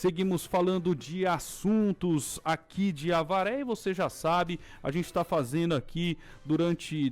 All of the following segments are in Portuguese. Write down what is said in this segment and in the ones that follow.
Seguimos falando de assuntos aqui de Avaré e você já sabe, a gente está fazendo aqui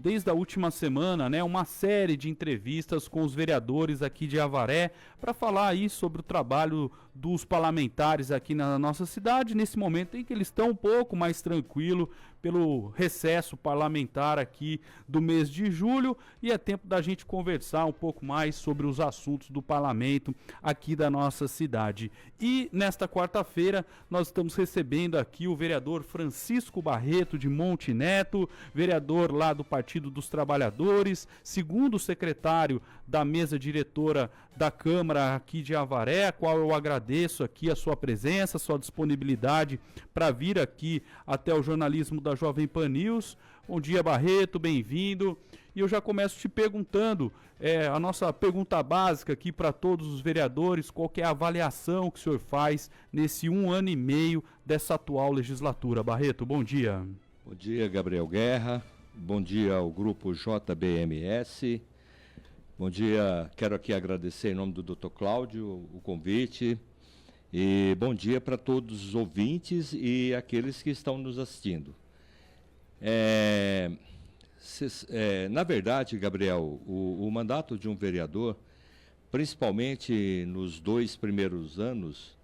desde a última semana, né, uma série de entrevistas com os vereadores aqui de Avaré para falar aí sobre o trabalho dos parlamentares aqui na nossa cidade, nesse momento em que eles estão um pouco mais tranquilos pelo recesso parlamentar aqui do mês de julho e é tempo da gente conversar um pouco mais sobre os assuntos do parlamento aqui da nossa cidade. E nesta quarta-feira nós estamos recebendo aqui o vereador Francisco Barreto de Monte Neto, vereador lá do Partido dos Trabalhadores, segundo secretário da mesa diretora da Câmara aqui de Avaré, a qual eu agradeço aqui a sua presença, a sua disponibilidade para vir aqui até o jornalismo da Jovem Pan News. Bom dia, Barreto, bem-vindo. E eu já começo te perguntando, a nossa pergunta básica aqui para todos os vereadores, qual que é a avaliação que o senhor faz nesse 1 ano e meio dessa atual legislatura? Barreto, bom dia. Bom dia, Gabriel Guerra. Bom dia ao grupo JBMS. Bom dia, quero aqui agradecer em nome do Dr. Cláudio o convite. E bom dia para todos os ouvintes e aqueles que estão nos assistindo. Na verdade, Gabriel, o mandato de um vereador, principalmente nos 2 primeiros anos,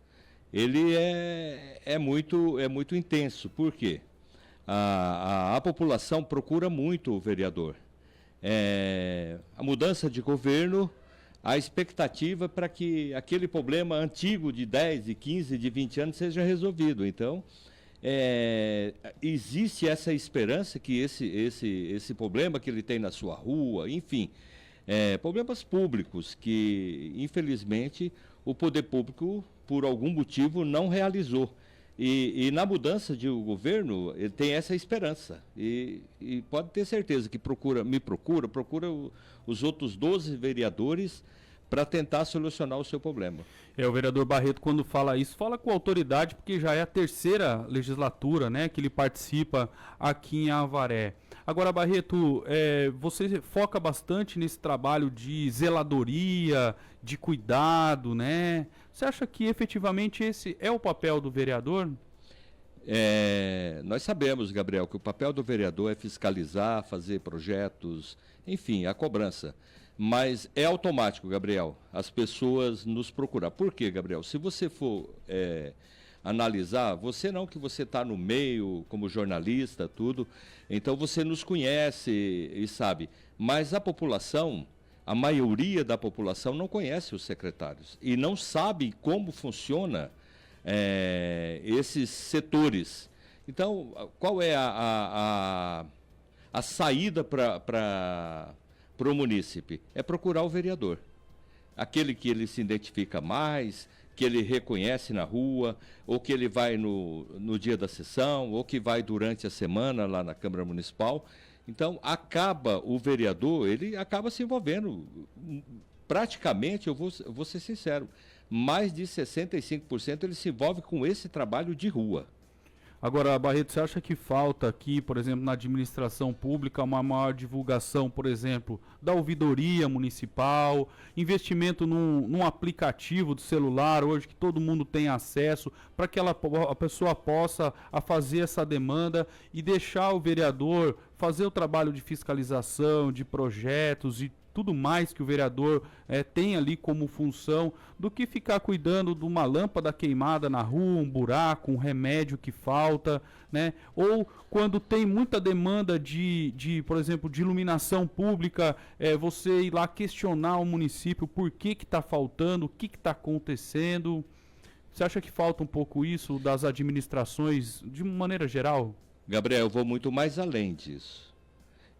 ele é muito intenso. Por quê? A população procura muito o vereador. A mudança de governo, a expectativa para que aquele problema antigo de 10, de 15, de 20 anos seja resolvido. Então, existe essa esperança que esse problema que ele tem na sua rua, enfim, problemas públicos que, infelizmente, o poder público, por algum motivo, não realizou. E na mudança de governo, ele tem essa esperança. E pode ter certeza que procura os outros 12 vereadores para tentar solucionar o seu problema. O vereador Barreto, quando fala isso, fala com autoridade, porque já é a 3ª legislatura, né, que ele participa aqui em Avaré. Agora, Barreto, você foca bastante nesse trabalho de zeladoria, de cuidado, né? Você acha que efetivamente esse é o papel do vereador? Nós sabemos, Gabriel, que o papel do vereador é fiscalizar, fazer projetos, enfim, a cobrança. Mas é automático, Gabriel, as pessoas nos procurar. Por quê, Gabriel? Se você for analisar, você está no meio, como jornalista, tudo, então você nos conhece e sabe. Mas a população, a maioria da população não conhece os secretários e não sabe como funciona esses setores. Então, qual é a saída para o munícipe? É procurar o vereador. Aquele que ele se identifica mais, que ele reconhece na rua, ou que ele vai no dia da sessão, ou que vai durante a semana lá na Câmara Municipal. Então, o vereador, ele acaba se envolvendo. Praticamente, eu vou ser sincero, mais de 65% ele se envolve com esse trabalho de rua. Agora, Barreto, você acha que falta aqui, por exemplo, na administração pública, uma maior divulgação, por exemplo, da ouvidoria municipal, investimento num aplicativo do celular hoje que todo mundo tem acesso, para que a pessoa possa fazer essa demanda e deixar o vereador fazer o trabalho de fiscalização, de projetos e tudo mais que o vereador tem ali como função, do que ficar cuidando de uma lâmpada queimada na rua, um buraco, um remédio que falta, né? Ou quando tem muita demanda por exemplo, de iluminação pública, você ir lá questionar o município por que está faltando, o que está acontecendo. Você acha que falta um pouco isso das administrações de maneira geral? Gabriel, eu vou muito mais além disso.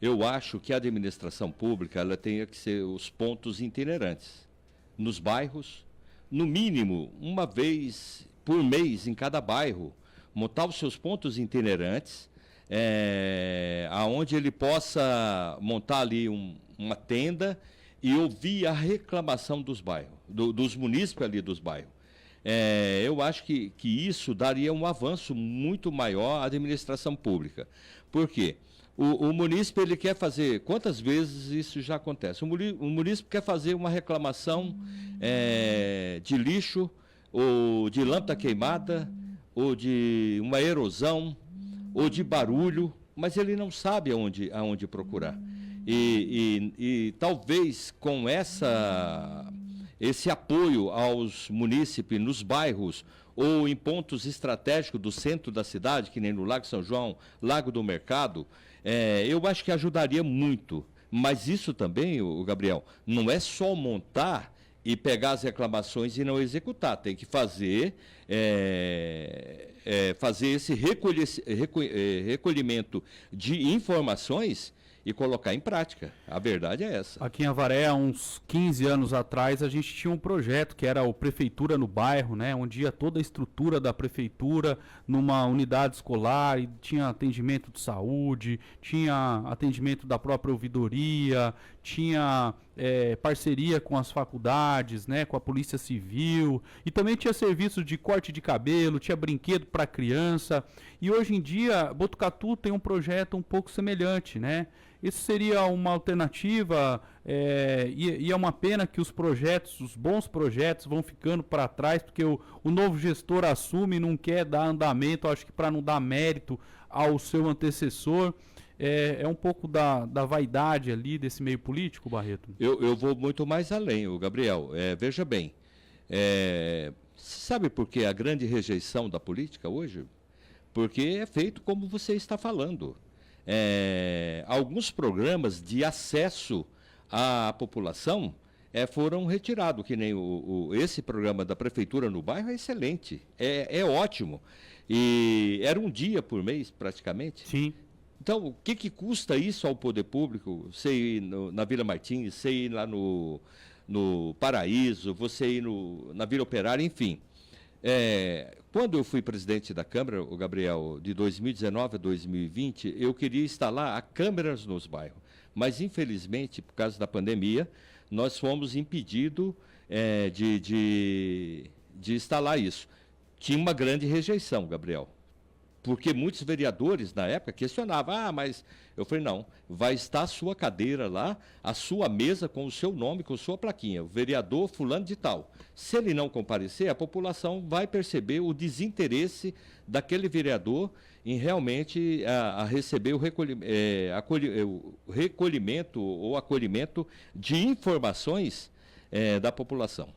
Eu acho que a administração pública ela tem que ser os pontos itinerantes. Nos bairros, no mínimo, uma vez por mês em cada bairro, montar os seus pontos itinerantes, aonde ele possa montar ali uma tenda e ouvir a reclamação dos bairros, dos munícipes ali dos bairros. Eu acho que isso daria um avanço muito maior à administração pública. Por quê? O munícipe ele quer fazer, quantas vezes isso já acontece? O munícipe quer fazer uma reclamação de lixo ou de lâmpada queimada, ou de uma erosão, ou de barulho, mas ele não sabe aonde procurar. E talvez com esse apoio aos munícipes nos bairros ou em pontos estratégicos do centro da cidade, que nem no Lago São João, Lago do Mercado, eu acho que ajudaria muito. Mas isso também, Gabriel, não é só montar e pegar as reclamações e não executar. Tem que fazer esse recolhimento de informações e colocar em prática. A verdade é essa. Aqui em Avaré, há uns 15 anos atrás, a gente tinha um projeto que era o Prefeitura no Bairro, né, onde ia toda a estrutura da prefeitura numa unidade escolar, e tinha atendimento de saúde, tinha atendimento da própria ouvidoria, tinha parceria com as faculdades, né, com a Polícia Civil, e também tinha serviço de corte de cabelo, tinha brinquedo para criança. E hoje em dia, Botucatu tem um projeto um pouco semelhante, né? Isso seria uma alternativa, e é uma pena que os bons projetos vão ficando para trás, porque o novo gestor assume e não quer dar andamento, acho que para não dar mérito ao seu antecessor. É um pouco da vaidade ali desse meio político, Barreto? Eu vou muito mais além, Gabriel. Veja bem, sabe por que a grande rejeição da política hoje? Porque é feito como você está falando. Alguns programas de acesso à população foram retirados, que nem esse programa da Prefeitura no Bairro é excelente, é ótimo. E era um dia por mês, praticamente. Sim. Então, o que custa isso ao poder público? Você ir na Vila Martins, você ir lá no Paraíso, você ir na Vila Operária, enfim. Quando eu fui presidente da Câmara, o Gabriel, de 2019 a 2020, eu queria instalar câmeras nos bairros. Mas, infelizmente, por causa da pandemia, nós fomos impedidos de instalar isso. Tinha uma grande rejeição, Gabriel. Porque muitos vereadores, na época, questionavam. Mas eu falei, não, vai estar a sua cadeira lá, a sua mesa com o seu nome, com a sua plaquinha, o vereador fulano de tal. Se ele não comparecer, a população vai perceber o desinteresse daquele vereador em realmente a receber o recolhimento ou acolhimento de informações da população.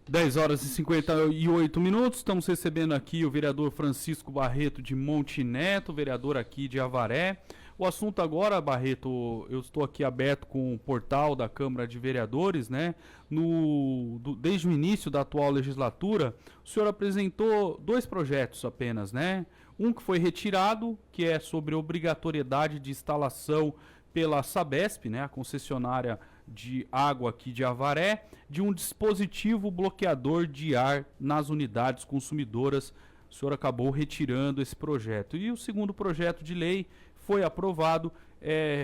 10 horas e 58 minutos, estamos recebendo aqui o vereador Francisco Barreto de Monte Neto, vereador aqui de Avaré. O assunto agora, Barreto, eu estou aqui aberto com o portal da Câmara de Vereadores, né? Desde o início da atual legislatura, o senhor apresentou 2 projetos apenas, né? Um que foi retirado, que é sobre obrigatoriedade de instalação pela Sabesp, né, a concessionária de água aqui de Avaré, de um dispositivo bloqueador de ar nas unidades consumidoras. O senhor acabou retirando esse projeto. E o segundo projeto de lei foi aprovado,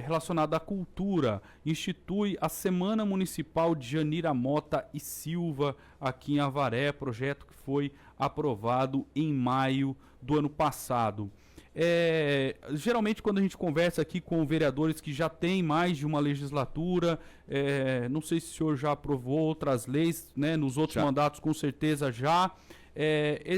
relacionado à cultura. Institui a Semana Municipal de Janira Mota e Silva aqui em Avaré, projeto que foi aprovado em maio do ano passado. Geralmente quando a gente conversa aqui com vereadores que já têm mais de uma legislatura, não sei se o senhor já aprovou outras leis, né, nos outros mandatos com certeza já.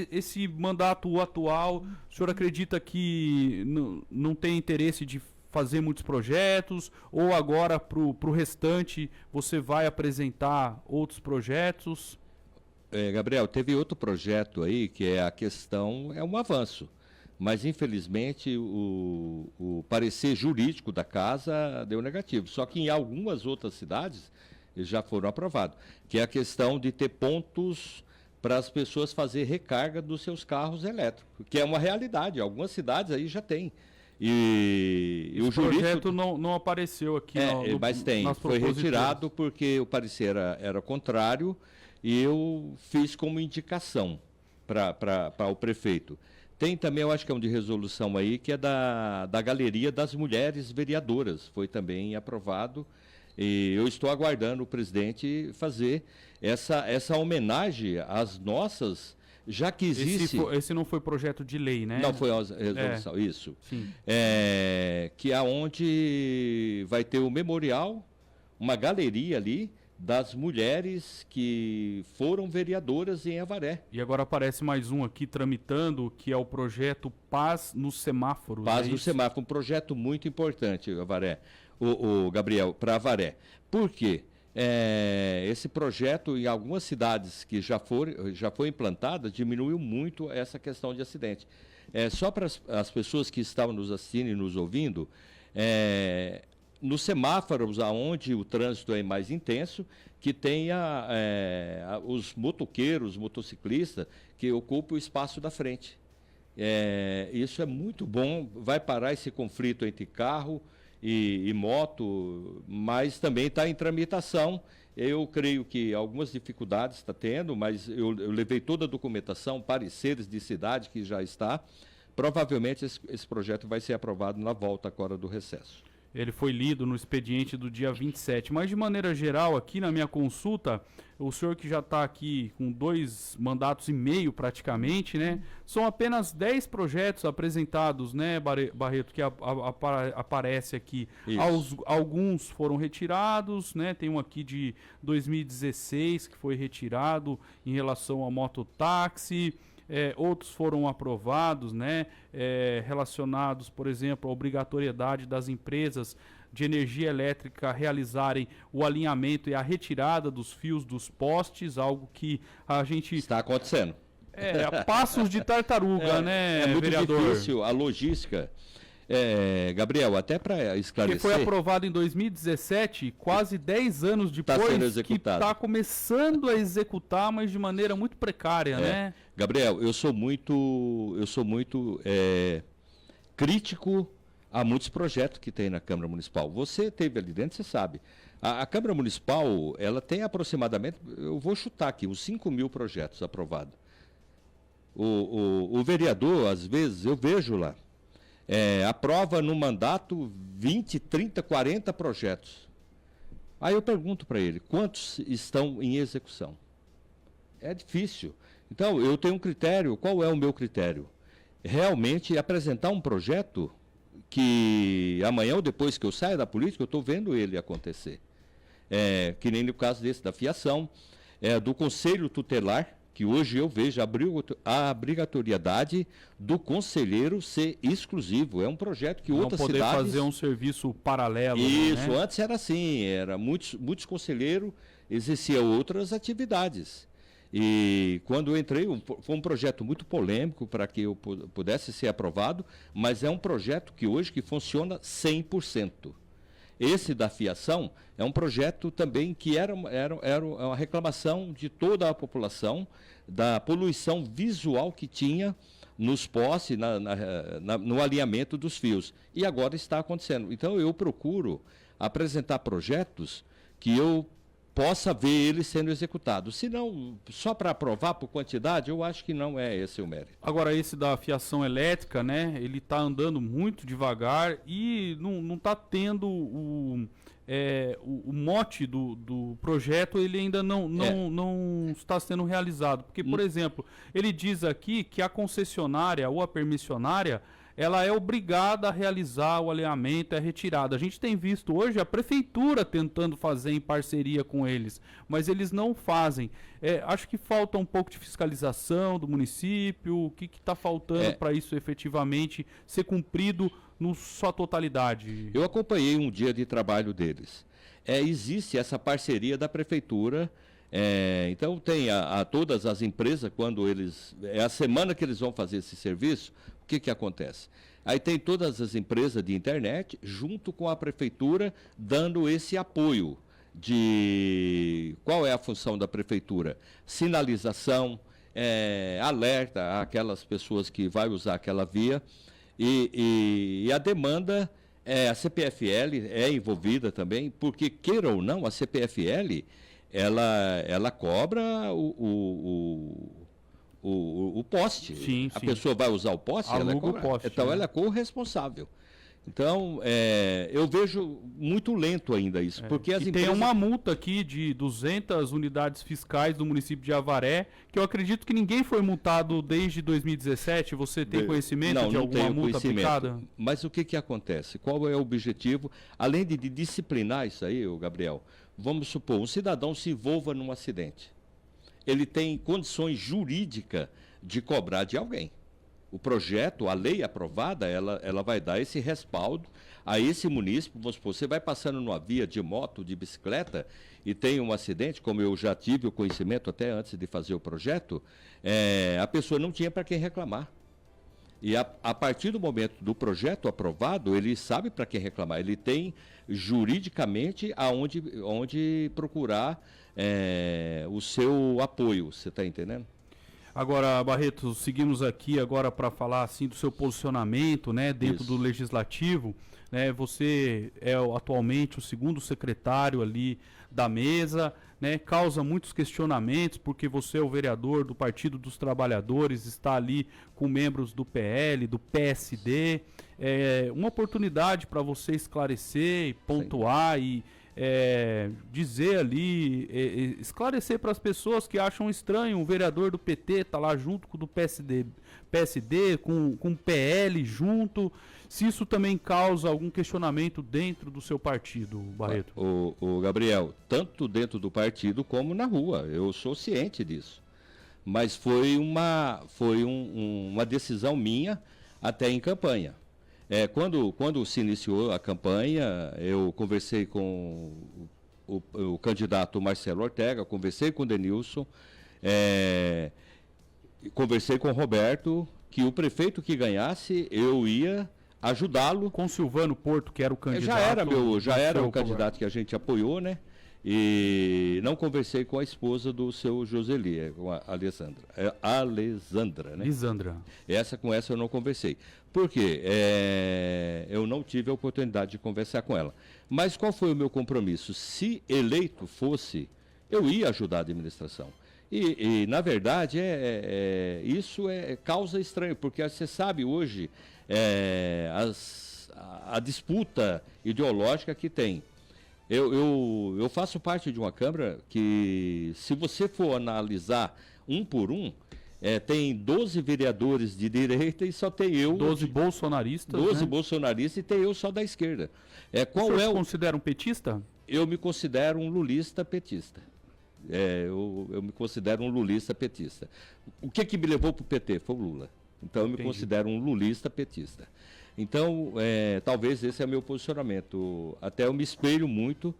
Esse mandato atual, o senhor acredita que não tem interesse de fazer muitos projetos, ou agora para o restante você vai apresentar outros projetos? Gabriel, teve outro projeto aí que é um avanço. Mas, infelizmente, o parecer jurídico da casa deu negativo. Só que em algumas outras cidades eles já foram aprovados, que é a questão de ter pontos para as pessoas fazer recarga dos seus carros elétricos, que é uma realidade. Algumas cidades aí já tem. E o projeto não apareceu aqui. Mas tem. Foi retirado porque o parecer era contrário e eu fiz como indicação para o prefeito. Tem também, eu acho que é um de resolução aí, que é da Galeria das Mulheres Vereadoras. Foi também aprovado. E eu estou aguardando o presidente fazer essa homenagem às nossas, já que existe... Esse não foi projeto de lei, né? Não, foi a resolução, isso. Sim. Que é onde vai ter o memorial, uma galeria ali, das mulheres que foram vereadoras em Avaré. E agora aparece mais um aqui tramitando, que é o projeto Paz nos Semáforos. Paz no Semáforo, um projeto muito importante, Avaré, o Gabriel, para Avaré. Por quê? Esse projeto, em algumas cidades que já foi implantada, diminuiu muito essa questão de acidente. Só para as pessoas que estavam nos assistindo e nos ouvindo, nos semáforos, onde o trânsito é mais intenso, que tenha os motoqueiros, motociclistas, que ocupam o espaço da frente. Isso é muito bom, vai parar esse conflito entre carro e moto, mas também está em tramitação. Eu creio que algumas dificuldades está tendo, mas eu levei toda a documentação, pareceres de cidade que já está. Provavelmente esse projeto vai ser aprovado na volta agora do recesso. Ele foi lido no expediente do dia 27. Mas, de maneira geral, aqui na minha consulta, o senhor que já está aqui com 2 mandatos e meio praticamente, né? São apenas 10 projetos apresentados, né, Barreto, que aparece aqui. Alguns foram retirados, né? Tem um aqui de 2016 que foi retirado em relação ao mototáxi. Outros foram aprovados, né, relacionados, por exemplo, à obrigatoriedade das empresas de energia elétrica realizarem o alinhamento e a retirada dos fios dos postes, algo que a gente... Está acontecendo. Passos de tartaruga, né, é muito vereador? Difícil a logística. Gabriel, até para esclarecer... Que foi aprovado em 2017, quase 10 anos depois, que está começando a executar, mas de maneira muito precária, né? Gabriel, eu sou muito crítico a muitos projetos que tem na Câmara Municipal. Você esteve ali dentro, você sabe. A Câmara Municipal, ela tem aproximadamente, eu vou chutar aqui, uns 5.000 projetos aprovados. O vereador, às vezes, eu vejo lá, aprova no mandato 20, 30, 40 projetos. Aí eu pergunto para ele, quantos estão em execução? É difícil. Então, eu tenho um critério. Qual é o meu critério? Realmente apresentar um projeto que amanhã ou depois que eu saia da política, eu estou vendo ele acontecer. Que nem no caso desse da fiação, do Conselho Tutelar, que hoje eu vejo a obrigatoriedade do conselheiro ser exclusivo. É um projeto que outras cidades... Não poder fazer um serviço paralelo. Isso, né? Antes era assim, muitos conselheiros exerciam outras atividades. E quando eu entrei, foi um projeto muito polêmico para que eu pudesse ser aprovado, mas é um projeto que hoje funciona 100%. Esse da fiação é um projeto também que era uma reclamação de toda a população, da poluição visual que tinha nos postes, no alinhamento dos fios. E agora está acontecendo. Então eu procuro apresentar projetos que eu possa ver eles sendo executados. Se não, só para aprovar por quantidade, eu acho que não é esse o mérito. Agora, esse da fiação elétrica, né, ele está andando muito devagar e não está tendo o mote do projeto, ele ainda não está sendo realizado. Porque, por exemplo, ele diz aqui que a concessionária ou a permissionária, ela é obrigada a realizar o alinhamento e a retirada. A gente tem visto hoje a prefeitura tentando fazer em parceria com eles, mas eles não fazem. Acho que falta um pouco de fiscalização do município. O que está faltando para isso efetivamente ser cumprido na sua totalidade? Eu acompanhei um dia de trabalho deles. Existe essa parceria da prefeitura. Então tem a todas as empresas, quando eles... É a semana que eles vão fazer esse serviço, o que acontece? Aí tem todas as empresas de internet, junto com a prefeitura, dando esse apoio de... Qual é a função da prefeitura? Sinalização, alerta àquelas pessoas que vão usar aquela via, e a demanda... a CPFL é envolvida também, porque, queira ou não, a CPFL... Ela cobra o poste. Sim, a pessoa vai usar o poste, aluga o poste. Então, ela é corresponsável. Então, eu vejo muito lento ainda isso. Porque as empresas... Tem uma multa aqui de 200 unidades fiscais do município de Avaré, que eu acredito que ninguém foi multado desde 2017. Você tem conhecimento de alguma multa aplicada? Mas o que acontece? Qual é o objetivo? Além de disciplinar isso aí, Gabriel, vamos supor, um cidadão se envolva num acidente. Ele tem condições jurídicas de cobrar de alguém. O projeto, a lei aprovada, ela vai dar esse respaldo a esse munícipe. Vamos supor, você vai passando numa via de moto, de bicicleta, e tem um acidente, como eu já tive o conhecimento até antes de fazer o projeto, a pessoa não tinha para quem reclamar. E a partir do momento do projeto aprovado, ele sabe para quem reclamar. Ele tem juridicamente onde procurar o seu apoio, você está entendendo? Agora, Barreto, seguimos aqui agora para falar assim do seu posicionamento, né, dentro do Legislativo. Né, você é atualmente o segundo secretário ali da mesa, né, causa muitos questionamentos porque você é o vereador do Partido dos Trabalhadores, está ali com membros do PL, do PSD. Uma oportunidade para você esclarecer, pontuar e dizer ali, esclarecer para as pessoas que acham estranho um vereador do PT tá lá junto com o do PSD com o PL junto, se isso também causa algum questionamento dentro do seu partido, Barreto. O Gabriel, tanto dentro do partido como na rua, eu sou ciente disso, mas foi uma decisão minha até em campanha. Quando se iniciou a campanha, eu conversei com o candidato Marcelo Ortega, conversei com o Denilson, conversei com o Roberto, que o prefeito que ganhasse, eu ia ajudá-lo. Com Silvano Porto, que era o candidato. Já era o candidato que a gente apoiou, né? E não conversei com a esposa do seu Joseli, com a Alessandra, né? Com essa eu não conversei. Por quê? Eu não tive a oportunidade de conversar com ela. Mas qual foi o meu compromisso? Se eleito fosse, eu ia ajudar a administração. E na verdade, isso causa estranho, porque você sabe hoje a disputa ideológica que tem. Eu faço parte de uma Câmara que, se você for analisar um por um, tem 12 vereadores de direita e só tem eu. 12 bolsonaristas. 12 né? bolsonaristas e tem eu só da esquerda. Qual o senhor se considera um petista? Eu me considero um lulista petista. Eu me considero um lulista petista. O que me levou para o PT? Foi o Lula. Então eu me considero um lulista petista. Então, talvez esse é o meu posicionamento. Até eu me espelho muito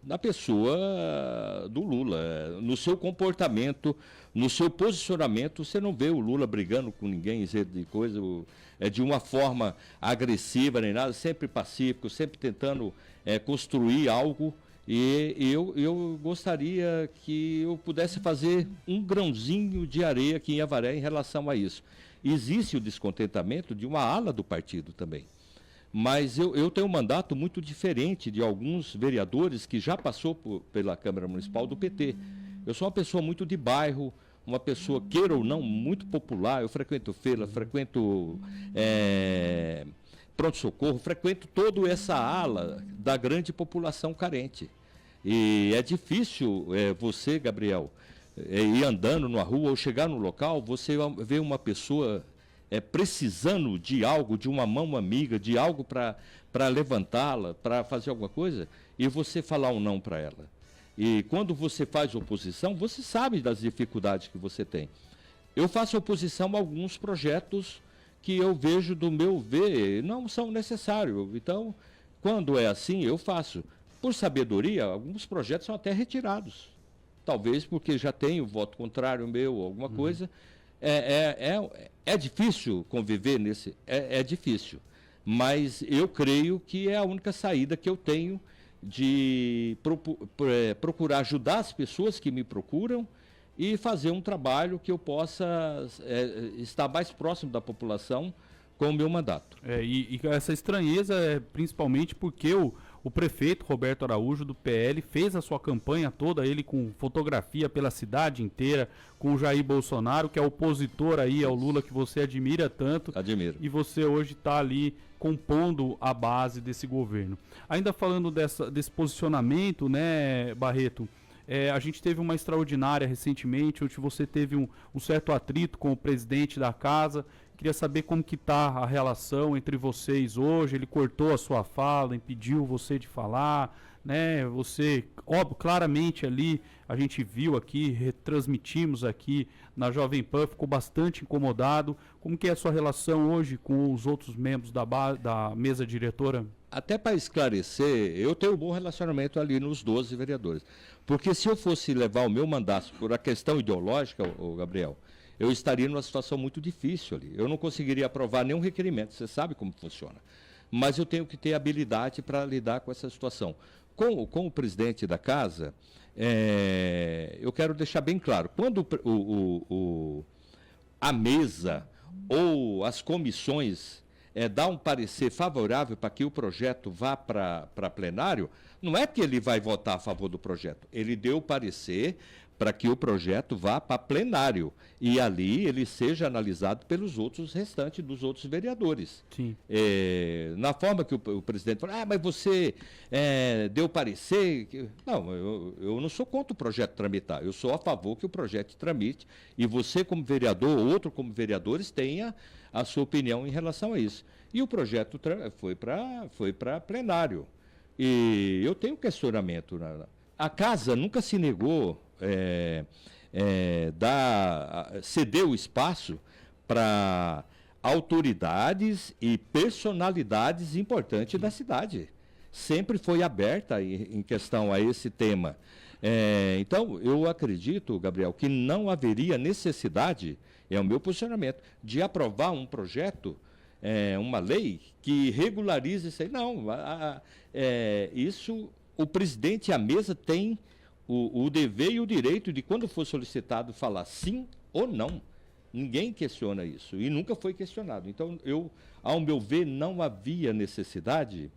na pessoa do Lula, no seu comportamento, no seu posicionamento. Você não vê o Lula brigando com ninguém, de coisa, de uma forma agressiva nem nada, sempre pacífico, sempre tentando construir algo. E eu gostaria que eu pudesse fazer um grãozinho de areia aqui em Avaré em relação a isso. Existe o descontentamento de uma ala do partido também. Mas eu tenho um mandato muito diferente de alguns vereadores que já passou pela Câmara Municipal do PT. Eu sou uma pessoa muito de bairro, uma pessoa, queira ou não, muito popular. Eu frequento feira, frequento pronto-socorro, frequento toda essa ala da grande população carente. E é difícil você, Gabriel, ir andando na rua ou chegar no local, você vê uma pessoa precisando de algo, de uma mão amiga, de algo para levantá-la, para fazer alguma coisa, e você falar um não para ela. E quando você faz oposição, você sabe das dificuldades que você tem. Eu faço oposição a alguns projetos que eu vejo, do meu ver, não são necessários. Então, quando é assim, eu faço. Por sabedoria, alguns projetos são até retirados. Talvez porque já tem o voto contrário meu, alguma coisa. É difícil conviver nesse... É difícil. Mas eu creio que é a única saída que eu tenho de procurar ajudar as pessoas que me procuram e fazer um trabalho que eu possa estar mais próximo da população com o meu mandato. E essa estranheza é principalmente porque o prefeito Roberto Araújo, do PL, fez a sua campanha toda, ele com fotografia pela cidade inteira, com o Jair Bolsonaro, que é opositor aí ao Lula, que você admira tanto. Admiro. E você hoje está ali compondo a base desse governo. Ainda falando desse posicionamento, né, Barreto, a gente teve uma extraordinária recentemente, onde você teve um certo atrito com o presidente da casa. Queria saber como que está a relação entre vocês hoje. Ele cortou a sua fala, impediu você de falar, né? Você, óbvio, claramente ali, a gente viu aqui, retransmitimos aqui na Jovem Pan, ficou bastante incomodado. Como que é a sua relação hoje com os outros membros da mesa diretora? Até para esclarecer, eu tenho um bom relacionamento ali nos 12 vereadores. Porque se eu fosse levar o meu mandato por a questão ideológica, Gabriel, eu estaria numa situação muito difícil ali. Eu não conseguiria aprovar nenhum requerimento, você sabe como funciona. Mas eu tenho que ter habilidade para lidar com essa situação. Com o presidente da casa, eu quero deixar bem claro, quando a mesa ou as comissões dá um parecer favorável para que o projeto vá para plenário, não é que ele vai votar a favor do projeto, ele deu o parecer para que o projeto vá para plenário e ali ele seja analisado pelos outros restantes dos outros vereadores. Sim. Na forma que o presidente falou, mas você deu parecer... Não, eu não sou contra o projeto tramitar, eu sou a favor que o projeto tramite e você como vereador, outro como vereadores, tenha a sua opinião em relação a isso. E o projeto foi para plenário. E eu tenho questionamento. A casa nunca se negou ceder o espaço para autoridades e personalidades importantes da cidade. Sempre foi aberta em questão a esse tema. Então, eu acredito, Gabriel, que não haveria necessidade, é o meu posicionamento, de aprovar um projeto, uma lei que regularize isso aí. Não, isso o presidente e a mesa têm o dever e o direito de, quando for solicitado, falar sim ou não. Ninguém questiona isso e nunca foi questionado. Então, ao meu ver, não havia necessidade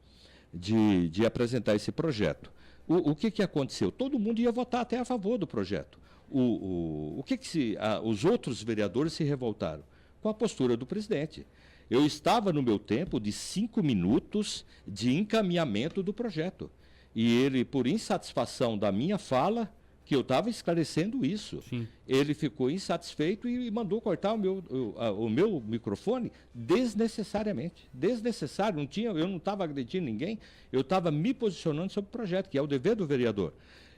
de apresentar esse projeto. O que aconteceu? Todo mundo ia votar até a favor do projeto. Os outros vereadores se revoltaram? Com a postura do presidente. Eu estava no meu tempo de 5 minutos de encaminhamento do projeto. E ele, por insatisfação da minha fala, que eu estava esclarecendo isso, Sim. Ele ficou insatisfeito e mandou cortar o meu microfone desnecessariamente. Desnecessário, eu não estava agredindo ninguém, eu estava me posicionando sobre o projeto, que é o dever do vereador.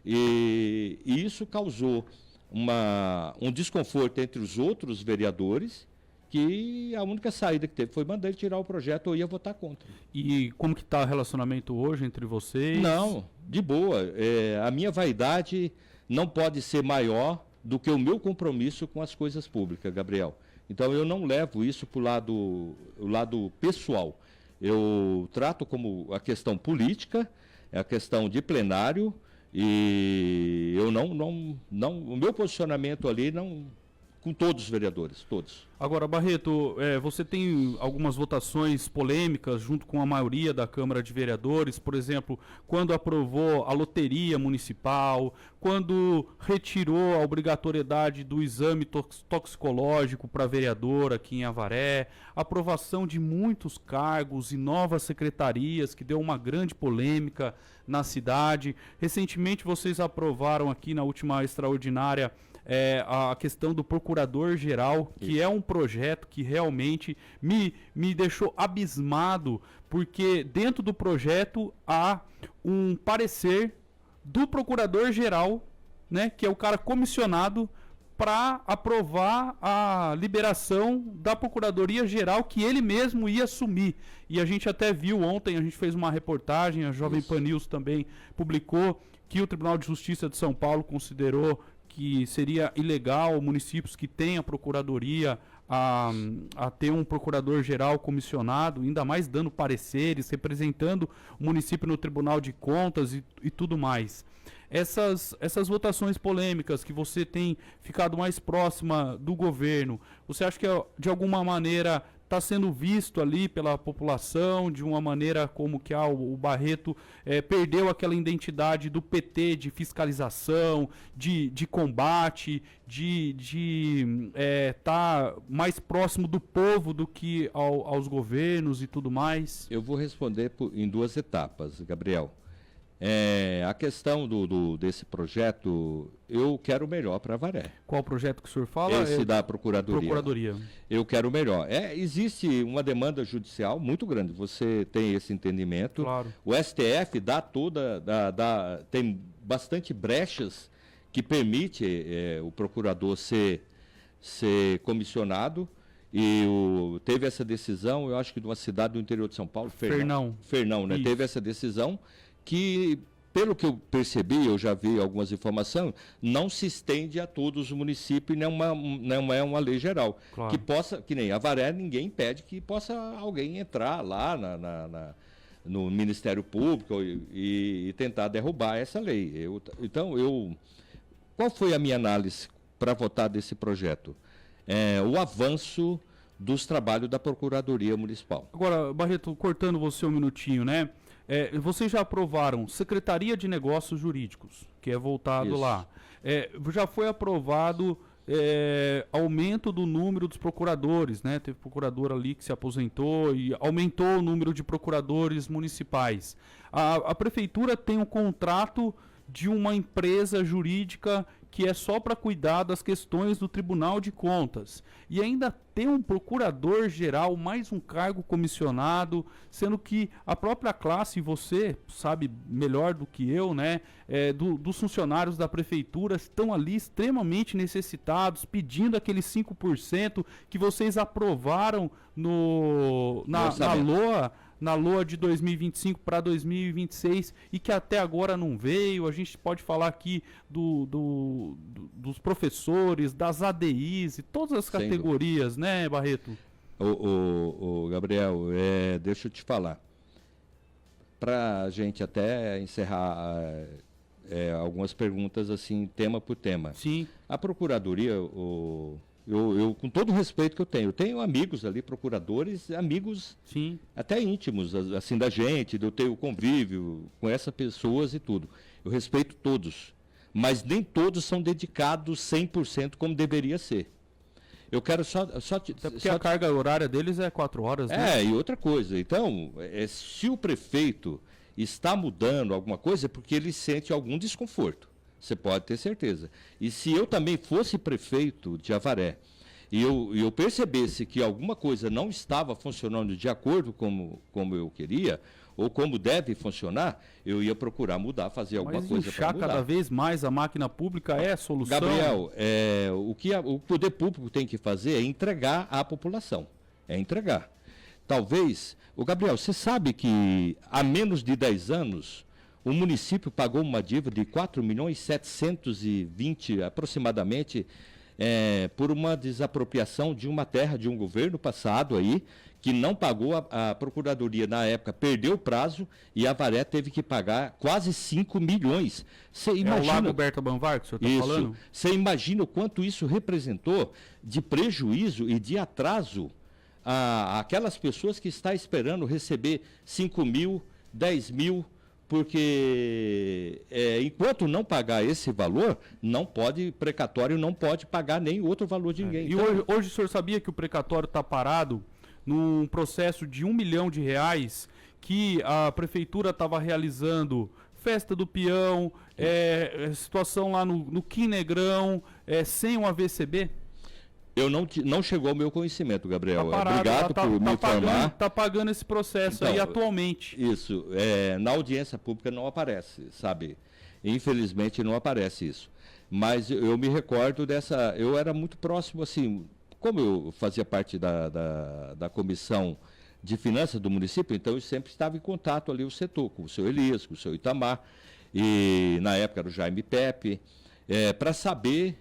E isso causou um desconforto entre os outros vereadores, que a única saída que teve foi mandar ele tirar o projeto ou ia votar contra. E como que está o relacionamento hoje entre vocês? Não, de boa. A minha vaidade não pode ser maior do que o meu compromisso com as coisas públicas, Gabriel. Então eu não levo isso para o lado pessoal. Eu trato como a questão política, a questão de plenário, e eu o meu posicionamento ali com todos os vereadores, todos. Agora, Barreto, você tem algumas votações polêmicas junto com a maioria da Câmara de Vereadores, por exemplo, quando aprovou a loteria municipal, quando retirou a obrigatoriedade do exame toxicológico para vereador aqui em Avaré, aprovação de muitos cargos e novas secretarias, que deu uma grande polêmica na cidade. Recentemente vocês aprovaram aqui na última extraordinária a questão do procurador-geral, que é um projeto que realmente me deixou abismado, porque dentro do projeto há um parecer do procurador-geral, né, que é o cara comissionado para aprovar a liberação da Procuradoria-Geral que ele mesmo ia assumir. E a gente até viu ontem, a gente fez uma reportagem, a Jovem Pan News também publicou, que o Tribunal de Justiça de São Paulo considerou que seria ilegal municípios que têm a procuradoria a ter um procurador-geral comissionado, ainda mais dando pareceres, representando o município no Tribunal de Contas e tudo mais. Essas votações polêmicas que você tem ficado mais próxima do governo, você acha que de alguma maneira está sendo visto ali pela população, de uma maneira como que o Barreto perdeu aquela identidade do PT de fiscalização, de combate, de estar mais próximo do povo do que aos governos e tudo mais? Eu vou responder em 2 etapas, Gabriel. A questão desse projeto, eu quero o melhor para Avaré. Qual projeto que o senhor fala? Esse da Procuradoria. Procuradoria. Eu quero o melhor. Existe uma demanda judicial muito grande, você tem esse entendimento. Claro. O STF tem bastante brechas que permite o procurador ser comissionado. E teve essa decisão, eu acho que de uma cidade do interior de São Paulo, Fernão, né? Teve essa decisão que, pelo que eu percebi, eu já vi algumas informações, não se estende a todos os municípios, não é uma lei geral. Claro. Que nem Avaré, ninguém impede que possa alguém entrar lá no Ministério Público e tentar derrubar essa lei. Qual foi a minha análise para votar desse projeto? O avanço dos trabalhos da Procuradoria Municipal. Agora, Barreto, cortando você um minutinho, né? Vocês já aprovaram Secretaria de Negócios Jurídicos, que é voltado Isso. lá. Já foi aprovado aumento do número dos procuradores, né? Teve procurador ali que se aposentou e aumentou o número de procuradores municipais. A prefeitura tem um contrato de uma empresa jurídica que é só para cuidar das questões do Tribunal de Contas. E ainda tem um procurador-geral, mais um cargo comissionado, sendo que a própria classe, você sabe melhor do que eu, né, dos funcionários da prefeitura estão ali extremamente necessitados, pedindo aqueles 5% que vocês aprovaram na LOA de 2025 para 2026 e que até agora não veio. A gente pode falar aqui dos professores, das ADIs e todas as categorias, né, Barreto? Gabriel, deixa eu te falar. Para a gente até encerrar algumas perguntas assim, tema por tema. Sim. A Procuradoria, eu, com todo o respeito que eu tenho amigos ali, procuradores, amigos Sim. até íntimos, assim, da gente, de eu ter o convívio com essas pessoas e tudo. Eu respeito todos, mas nem todos são dedicados 100% como deveria ser. Eu quero Porque a carga horária deles é 4 horas, né? E outra coisa, então, se o prefeito está mudando alguma coisa, é porque ele sente algum desconforto. Você pode ter certeza. E se eu também fosse prefeito de Avaré e eu percebesse que alguma coisa não estava funcionando de acordo como eu queria, ou como deve funcionar, eu ia procurar mudar, fazer alguma coisa para mudar. Cada vez mais a máquina pública é a solução. Gabriel, o que o poder público tem que fazer é entregar à população. É entregar. Talvez, Gabriel, você sabe que há menos de 10 anos, o município pagou uma dívida de 4.720.000 aproximadamente por uma desapropriação de uma terra de um governo passado aí, que não pagou, a Procuradoria na época perdeu o prazo e a Avaré teve que pagar quase 5 milhões. Você imagina, o Lago Berta Banvar que o senhor está falando? Você imagina o quanto isso representou de prejuízo e de atraso àquelas pessoas que estão esperando receber 5 mil, 10 mil, porque enquanto não pagar esse valor, precatório não pode pagar nem outro valor de ninguém. E então, hoje o senhor sabia que o precatório está parado num processo de R$1 milhão que a prefeitura estava realizando festa do peão, situação lá no Quim Negrão, sem um AVCB? Não chegou ao meu conhecimento, Gabriel. Tá parado, obrigado por me informar. Está pagando esse processo aí atualmente. Isso. Na audiência pública não aparece, sabe? Infelizmente não aparece isso. Mas eu me recordo dessa... Eu era muito próximo, assim... Como eu fazia parte da comissão de finanças do município, então eu sempre estava em contato ali o setor, com o seu Elias, com o seu Itamar, e na época era o Jaime Pepe, para saber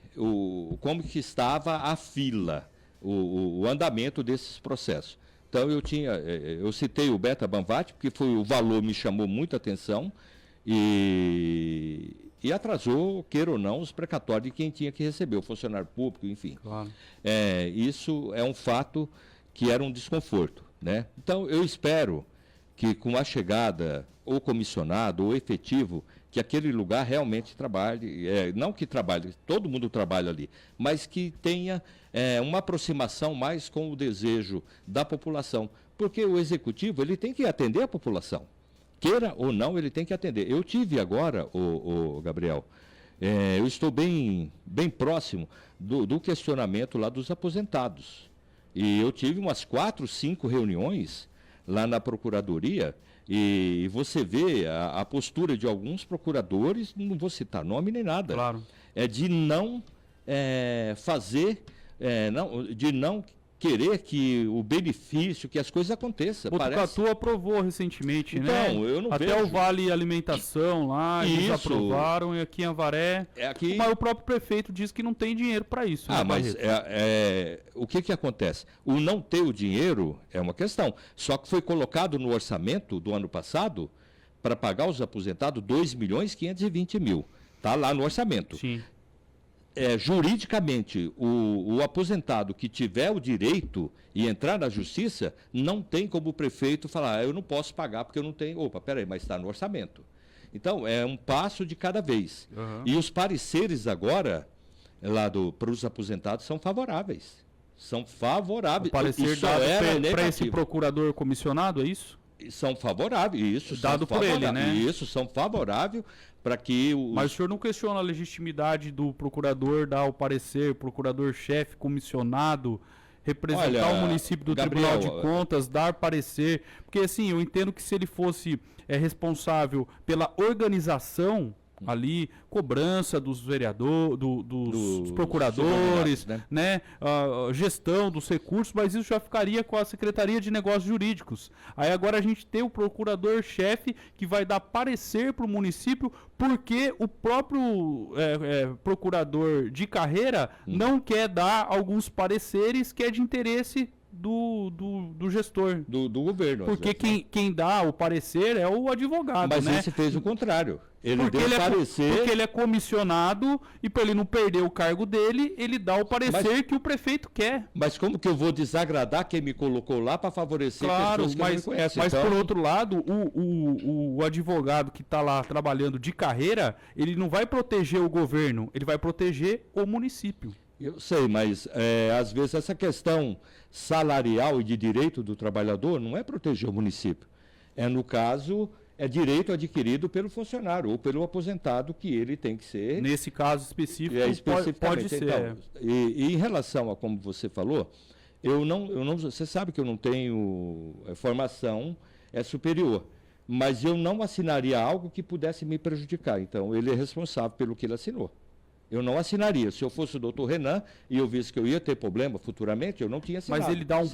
como que estava a fila, o andamento desses processos. Então eu citei o Beta Banvat, porque o valor me chamou muita atenção e atrasou, queira ou não, os precatórios de quem tinha que receber, o funcionário público, enfim. Claro. Isso é um fato que era um desconforto, né? Então eu espero que com a chegada ou comissionado ou efetivo, que aquele lugar realmente trabalhe, não que trabalhe, todo mundo trabalha ali, mas que tenha uma aproximação mais com o desejo da população, porque o executivo ele tem que atender a população. Queira ou não, ele tem que atender. Eu tive agora, o Gabriel, eu estou bem próximo do questionamento lá dos aposentados. E eu tive umas 4, 5 reuniões lá na Procuradoria, e você vê a postura de alguns procuradores, não vou citar nome nem nada, Claro. de não fazer, de não querer que o benefício, que as coisas aconteçam. Botucatu aprovou recentemente, então, né? Eu não Até vejo. O Vale Alimentação lá, eles Isso. aprovaram, e aqui em Avaré, mas o próprio prefeito diz que não tem dinheiro para isso. Ah, né, mas Barreto? o que acontece? O não ter o dinheiro é uma questão. Só que foi colocado no orçamento do ano passado para pagar os aposentados 2.520.000. Está lá no orçamento. Sim. Juridicamente, o aposentado que tiver o direito e entrar na justiça, não tem como o prefeito falar, eu não posso pagar porque eu não tenho. Opa, peraí, mas está no orçamento. Então, é um passo de cada vez. Uhum. E os pareceres agora, lá para os aposentados, são favoráveis. São favoráveis. O parecer dado para esse procurador comissionado, é isso? São favoráveis, isso. Dado por ele, né? Isso, são favoráveis para que Mas o senhor não questiona a legitimidade do procurador dar o parecer, procurador-chefe, comissionado, representar o município do Gabriel, Tribunal de Contas, dar parecer? Porque, assim, eu entendo que se ele fosse responsável pela organização ali, cobrança dos vereadores, dos procuradores, né? Gestão dos recursos, mas isso já ficaria com a Secretaria de Negócios Jurídicos. Aí agora a gente tem o procurador-chefe que vai dar parecer para o município porque o próprio procurador de carreira não quer dar alguns pareceres que é de interesse do gestor. Do governo. Porque quem dá o parecer é o advogado, mas né? esse fez o contrário. Ele porque deu parecer... Porque ele é comissionado e para ele não perder o cargo dele, ele dá o parecer que o prefeito quer. Mas como que eu vou desagradar quem me colocou lá para favorecer pessoas que não me conhecem? Mas por outro lado, o advogado que está lá trabalhando de carreira, ele não vai proteger o governo, ele vai proteger o município. Eu sei, mas às vezes essa questão salarial e de direito do trabalhador não é proteger o município. No caso, é direito adquirido pelo funcionário ou pelo aposentado que ele tem que ser. Nesse caso específico, pode ser. Então, e em relação a como você falou, você sabe que eu não tenho formação superior, mas eu não assinaria algo que pudesse me prejudicar. Então, ele é responsável pelo que ele assinou. Eu não assinaria. Se eu fosse o doutor Renan e eu visse que eu ia ter problema futuramente, eu não tinha assinado. Mas ele dá um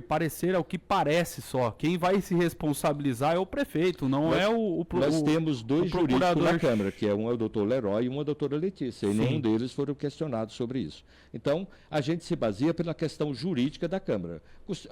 parecer é o que parece só. Quem vai se responsabilizar é o prefeito, não é o Nós temos dois jurídicos na Câmara, que um é o doutor Leroy e uma é a doutora Letícia, e nenhum deles foram questionados sobre isso. Então, a gente se baseia pela questão jurídica da Câmara.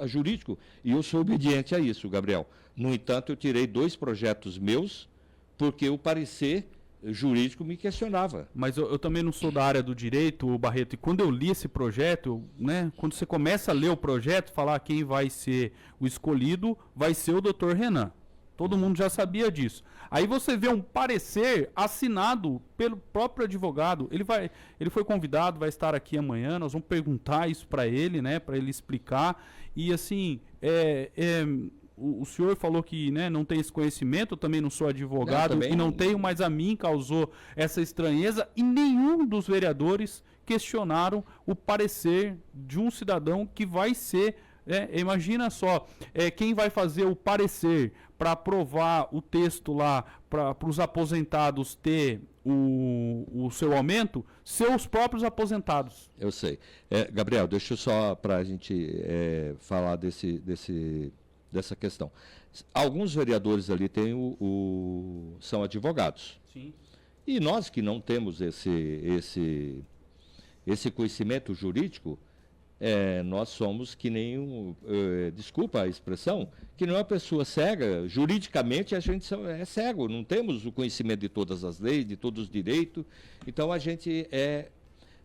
Jurídico, e eu sou obediente a isso, Gabriel. No entanto, eu tirei 2 projetos meus, porque o parecer jurídico me questionava. Mas eu também não sou da área do direito, Barreto, e quando eu li esse projeto, né, quando você começa a ler o projeto, falar quem vai ser o escolhido, vai ser o doutor Renan. Todo mundo já sabia disso. Aí você vê um parecer assinado pelo próprio advogado. Ele foi convidado, vai estar aqui amanhã, nós vamos perguntar isso para ele, né, para ele explicar. E assim, o senhor falou que, né, não tem esse conhecimento, eu também não sou advogado e não tenho, mas a mim causou essa estranheza e nenhum dos vereadores questionaram o parecer de um cidadão que vai ser, imagina só, quem vai fazer o parecer para aprovar o texto lá para os aposentados ter o seu aumento, seus próprios aposentados. Eu sei. Gabriel, deixa eu só para a gente falar dessa questão. Alguns vereadores ali são advogados. Sim. E nós que não temos esse conhecimento jurídico, nós somos que nem desculpa a expressão, que não é uma pessoa cega. Juridicamente a gente é cego, não temos o conhecimento de todas as leis, de todos os direitos. Então a gente é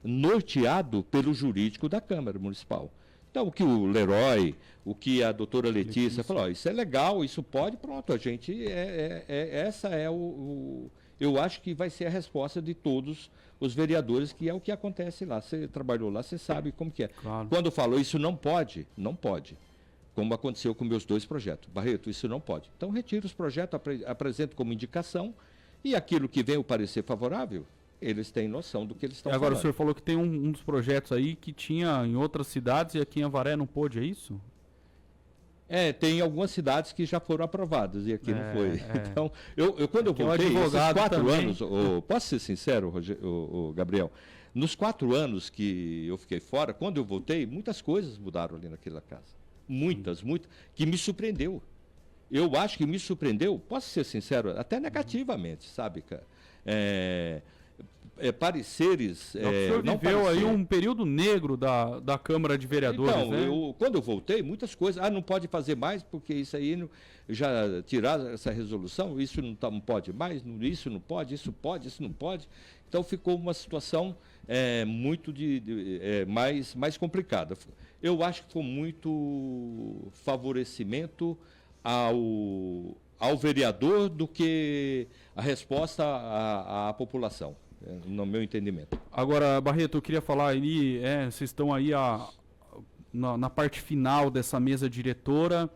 norteado pelo jurídico da Câmara Municipal. Então, o que o Leroy, o que a doutora Letícia falou, isso é legal, isso pode, pronto, a gente, eu acho que vai ser a resposta de todos os vereadores, que é o que acontece lá. Você trabalhou lá, você sabe como que é. Claro. Quando falou isso não pode, como aconteceu com meus 2 projetos. Barreto, isso não pode. Então, retiro os projetos, apresento como indicação, e aquilo que vem o parecer favorável, eles têm noção do que eles estão falando. Agora, o senhor falou que tem um dos projetos aí que tinha em outras cidades e aqui em Avaré não pôde, é isso? Tem algumas cidades que já foram aprovadas e aqui não foi. Então, quando eu voltei, esses 4 também. anos, posso ser sincero, Gabriel, nos 4 anos que eu fiquei fora, quando eu voltei, muitas coisas mudaram ali naquela casa. Muitas, que me surpreendeu. Eu acho que me surpreendeu, posso ser sincero, até negativamente, sabe, cara? Pareceres... o senhor não viveu parecer. aí um período negro da Câmara de Vereadores, então, né? Quando eu voltei, muitas coisas... não pode fazer mais, porque isso aí, já tirar essa resolução, isso não pode mais, isso não pode, isso pode, isso não pode. Então, ficou uma situação muito mais complicada. Eu acho que foi muito favorecimento ao vereador do que a resposta à população, no meu entendimento. Agora, Barreto, eu queria falar aí, vocês estão aí na parte final dessa mesa diretora.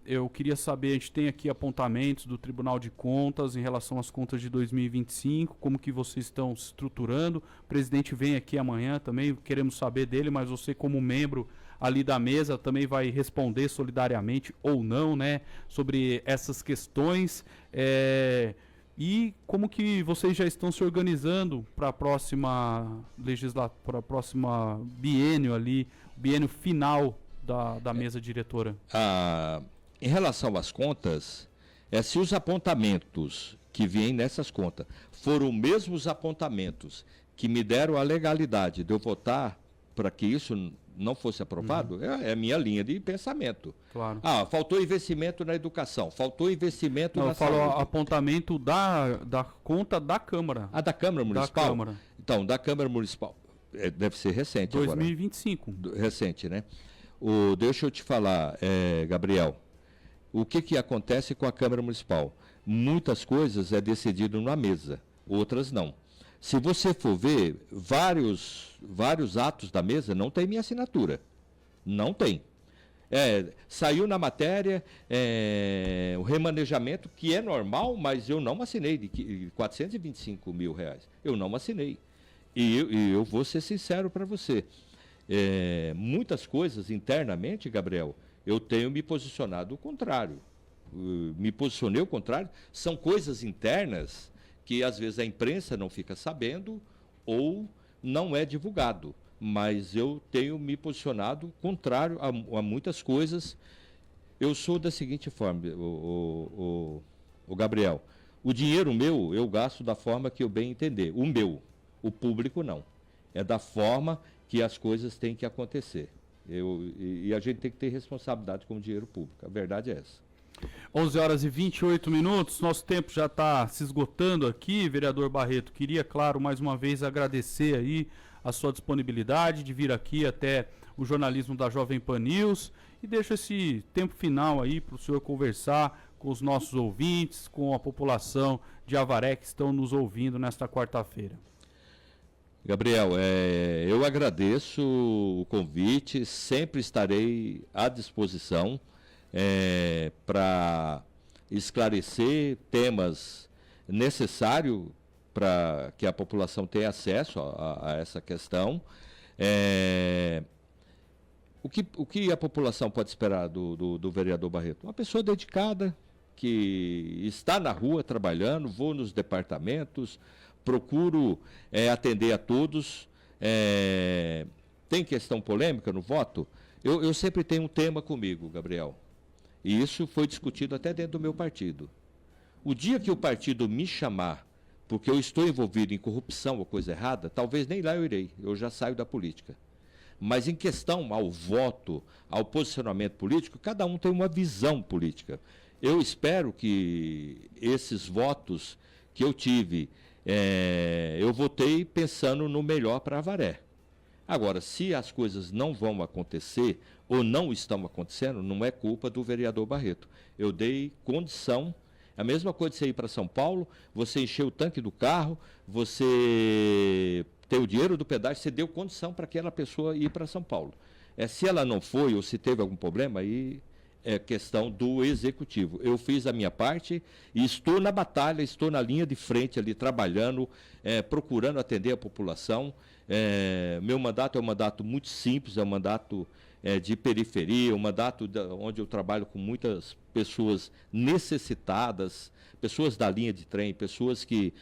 Eu queria saber, a gente tem aqui apontamentos do Tribunal de Contas em relação às contas de 2025, como que vocês estão se estruturando. O presidente vem aqui amanhã também, queremos saber dele, mas você como membro ali da mesa também vai responder solidariamente ou não, né, sobre essas questões. E como que vocês já estão se organizando para a próxima para a próxima biênio ali, biênio final da mesa diretora? Em relação às contas, se os apontamentos que vêm nessas contas foram os mesmos apontamentos que me deram a legalidade de eu votar para que isso não fosse aprovado, é a minha linha de pensamento. Claro. Faltou investimento na educação, faltou investimento na saúde. Eu falo apontamento da conta da Câmara. Da Câmara Municipal? Da Câmara. Então, da Câmara Municipal. Deve ser recente 2025. Agora. Recente, né? Deixa eu te falar, Gabriel, o que acontece com a Câmara Municipal? Muitas coisas é decidido na mesa, outras não. Se você for ver, vários atos da mesa não tem minha assinatura. Não tem. Saiu na matéria o remanejamento, que é normal, mas eu não assinei, de R$425 mil. Eu não assinei. E eu vou ser sincero para você. Muitas coisas internamente, Gabriel, eu tenho me posicionado o contrário. Me posicionei o contrário. São coisas internas que às vezes a imprensa não fica sabendo ou não é divulgado. Mas eu tenho me posicionado contrário a muitas coisas. Eu sou da seguinte forma, o Gabriel, o dinheiro meu eu gasto da forma que eu bem entender. O meu, o público não. É da forma que as coisas têm que acontecer. E a gente tem que ter responsabilidade com o dinheiro público. A verdade é essa. 11h28, nosso tempo já está se esgotando aqui, vereador Barreto. Queria, claro, mais uma vez agradecer aí a sua disponibilidade de vir aqui até o jornalismo da Jovem Pan News e deixo esse tempo final aí para o senhor conversar com os nossos ouvintes, com a população de Avaré que estão nos ouvindo nesta quarta-feira. Gabriel, eu agradeço o convite, sempre estarei à disposição para esclarecer temas necessários para que a população tenha acesso a essa questão. O que a população pode esperar do vereador Barreto? Uma pessoa dedicada, que está na rua trabalhando, vou nos departamentos, procuro atender a todos. Tem questão polêmica no voto? Eu sempre tenho um tema comigo, Gabriel. E isso foi discutido até dentro do meu partido. O dia que o partido me chamar, porque eu estou envolvido em corrupção ou coisa errada, talvez nem lá eu irei, eu já saio da política. Mas em questão ao voto, ao posicionamento político, cada um tem uma visão política. Eu espero que esses votos que eu tive, eu votei pensando no melhor para Avaré. Agora, se as coisas não vão acontecer ou não estão acontecendo, não é culpa do vereador Barreto. Eu dei condição, a mesma coisa de você ir para São Paulo, você encher o tanque do carro, você ter o dinheiro do pedágio, você deu condição para aquela pessoa ir para São Paulo. Se ela não foi ou se teve algum problema, aí é questão do executivo. Eu fiz a minha parte e estou na batalha, estou na linha de frente ali, trabalhando, procurando atender a população. Meu mandato é um mandato muito simples, é um mandato de periferia, um mandato onde eu trabalho com muitas pessoas necessitadas, pessoas da linha de trem, pessoas que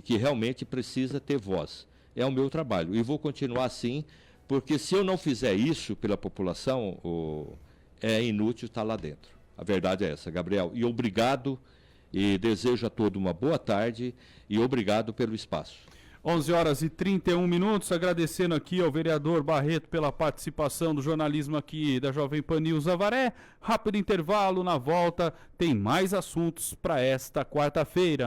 realmente precisam ter voz. É o meu trabalho e vou continuar assim, porque se eu não fizer isso pela população, é inútil estar lá dentro. A verdade é essa, Gabriel. E obrigado, e desejo a todos uma boa tarde e obrigado pelo espaço. 11h31, agradecendo aqui ao vereador Barreto pela participação do jornalismo aqui da Jovem Pan News Avaré. Rápido intervalo, na volta tem mais assuntos para esta quarta-feira.